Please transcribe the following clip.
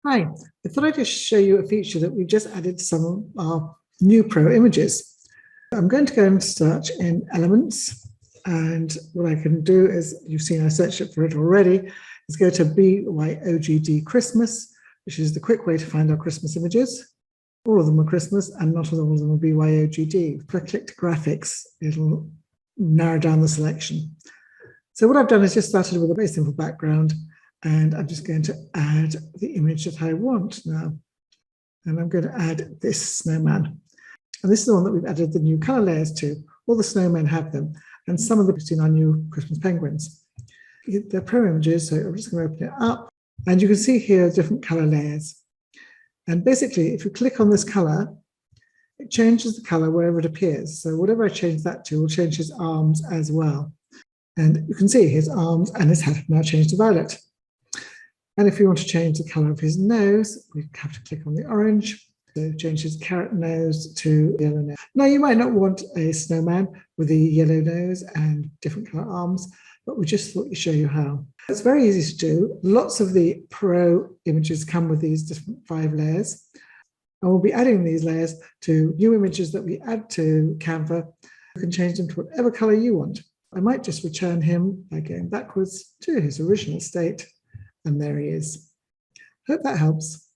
Hi, I thought I'd just show you a feature that we've just added to some of our new Pro images. I'm going to go and search in Elements, and what I can do is, you've seen I searched it for it already, is go to BYOGD Christmas, which is the quick way to find our Christmas images. All of them are Christmas and not all of them are BYOGD. If I click Graphics, it'll narrow down the selection. So what I've done is just started with a very simple background, and I'm just going to add the image that I want now. And I'm going to add this snowman. And this is the one that we've added the new color layers to. All the snowmen have them, and some of them have seen our new Christmas penguins. They're Pro images, so I'm just going to open it up. And you can see here different color layers. And basically, if you click on this color, it changes the color wherever it appears. So whatever I change that to will change his arms as well. And you can see his arms and his head have now changed to violet. And if you want to change the color of his nose, we have to click on the orange. So change his carrot nose to yellow nose. Now you might not want a snowman with a yellow nose and different color arms, but we just thought we'd show you how. It's very easy to do. Lots of the Pro images come with these different 5 layers. And we'll be adding these layers to new images that we add to Canva. You can change them to whatever color you want. I might just return him by going backwards to his original state. And there he is. Hope that helps.